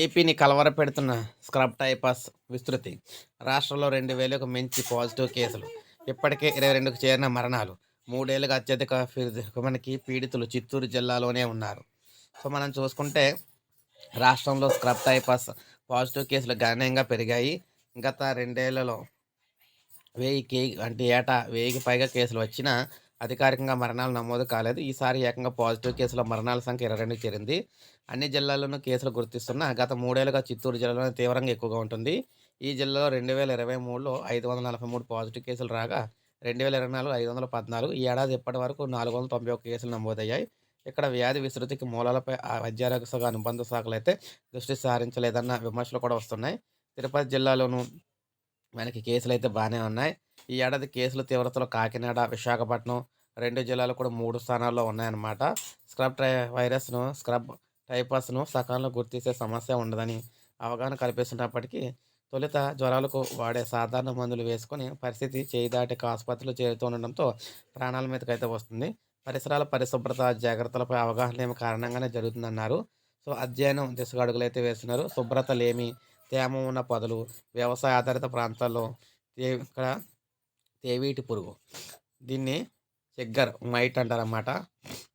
ఏపీని కలవరపెడుతున్న scrub typhus విస్తృతి. రాష్ట్రంలో 2000కు మించి పాజిటివ్ కేసులు. ఇప్పటికే 22కు చేరిన మరణాలు. 3 ఏళ్లుగా అత్యధిక మనకి పీడితులు చిత్తూరు జిల్లాలోనే ఉన్నారు. సో, మనం చూసుకుంటే రాష్ట్రంలో స్క్రబ్ టైపస్ పాజిటివ్ కేసులు గణనీయంగా పెరిగాయి. గత 2 ఏళ్లలో 1000కి అంటే ఏటా 1000కి పైగా కేసులు వచ్చినా అధికారికంగా మరణాలు నమోదు కాలేదు. ఈసారి ఏకంగా పాజిటివ్ కేసుల మరణాల సంఖ్య 22కి చేరింది. అన్ని జిల్లాల్లోనూ కేసులు గుర్తిస్తున్నా గత 3 ఏళ్లుగా చిత్తూరు జిల్లాలోనే తీవ్రంగా ఎక్కువగా ఉంటుంది. ఈ జిల్లాలో 2023లో 543 పాజిటివ్ కేసులు రాగా 2024లో 514, ఈ ఏడాది ఇప్పటి వరకు 491 కేసులు నమోదయ్యాయి. ఇక్కడ వ్యాధి విస్తృతికి మూలాలపై వైద్యారోగ్య శాఖ అనుబంధ శాఖలైతే దృష్టి సారించలేదన్న విమర్శలు కూడా వస్తున్నాయి. తిరుపతి జిల్లాలోను మనకి కేసులైతే బానే ఉన్నాయి. ఈ ఏడాది కేసుల తీవ్రతలో కాకినాడ, విశాఖపట్నం 2 జిల్లాలు కూడా 3 స్థానాల్లో ఉన్నాయన్నమాట. స్క్రబ్ టైఫస్‌ను సకాలంలో గుర్తించే సమస్య ఉండదని అవగాహన కల్పిస్తున్నప్పటికీ, తొలుత జ్వరాలకు వాడే సాధారణ మందులు వేసుకొని పరిస్థితి చేయి దాటి ఆసుపత్రిలో చేరుతుండడంతో ప్రాణాల మీదకైతే వస్తుంది. పరిసరాల పరిశుభ్రత, జాగ్రత్తలపై అవగాహన లేమి కారణంగానే జరుగుతుందన్నారు. సో, అధ్యయనం దిశగా అడుగులైతే వేస్తున్నారు. శుభ్రత లేమి, తేమ ఉన్న పొదలు, వ్యవసాయ ఆధారిత ప్రాంతాల్లో ఇక్కడ తేవీటి పురుగు. దీన్ని చెగ్గర్ మైట్ అంటారన్నమాట.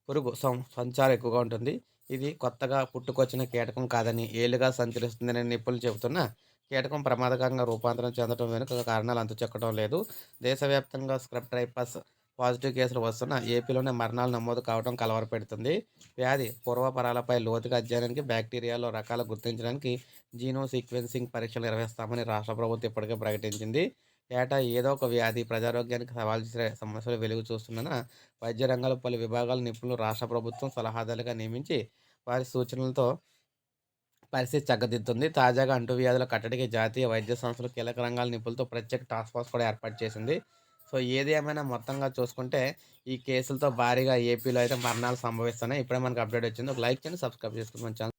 పురుగు సంచారం ఎక్కువగా ఉంటుంది. ఇది కొత్తగా పుట్టుకొచ్చిన కీటకం కాదని, ఏళ్లుగా సంచరిస్తుందని నిపుణులు చెబుతున్నా కీటకం ప్రమాదకరంగా రూపాంతరం చెందడం వెనుక కారణాలు అంతుచెక్కడం లేదు. దేశవ్యాప్తంగా స్క్రబ్ టైఫస్ పాజిటివ్ కేసులు వస్తున్నా ఏపీలోనే మరణాలు నమోదు కావడం కలవరపెడుతుంది. వ్యాధి పూర్వపరాలపై లోతుగా అధ్యయనానికి, బ్యాక్టీరియాలో రకాలు గుర్తించడానికి జీనోమ్ సీక్వెన్సింగ్ పరీక్షలు నిర్వహిస్తామని రాష్ట్ర ప్రభుత్వం ఇప్పటికే ప్రకటించింది. ఏటా ఏదో ఒక వ్యాధి ప్రజారోగ్యానికి సవాల్ చేసే సమస్యలు వెలుగు చూస్తున్న వైద్య రంగంలో పలు విభాగాల నిపుణులు రాష్ట్ర ప్రభుత్వం సలహాదారులుగా నియమించి వారి సూచనలతో పరిస్థితి చక్కదిద్దుతుంది. తాజాగా అంటువ్యాధుల కట్టడికి జాతీయ వైద్య సంస్థలు కీలక రంగాల నిపుణులతో ప్రత్యేక టాస్క్ ఫోర్స్ కూడా ఏర్పాటు చేసింది. సో, ఏది ఏమైనా మొత్తంగా చూసుకుంటే ఈ కేసులతో భారీగా ఏపీలో అయితే మరణాలు సంభవిస్తున్నాయి. ఇప్పుడే మనకు అప్డేట్ వచ్చింది. ఒక లైక్ చేయండి, సబ్స్క్రైబ్ చేసుకోండి మన ఛానల్.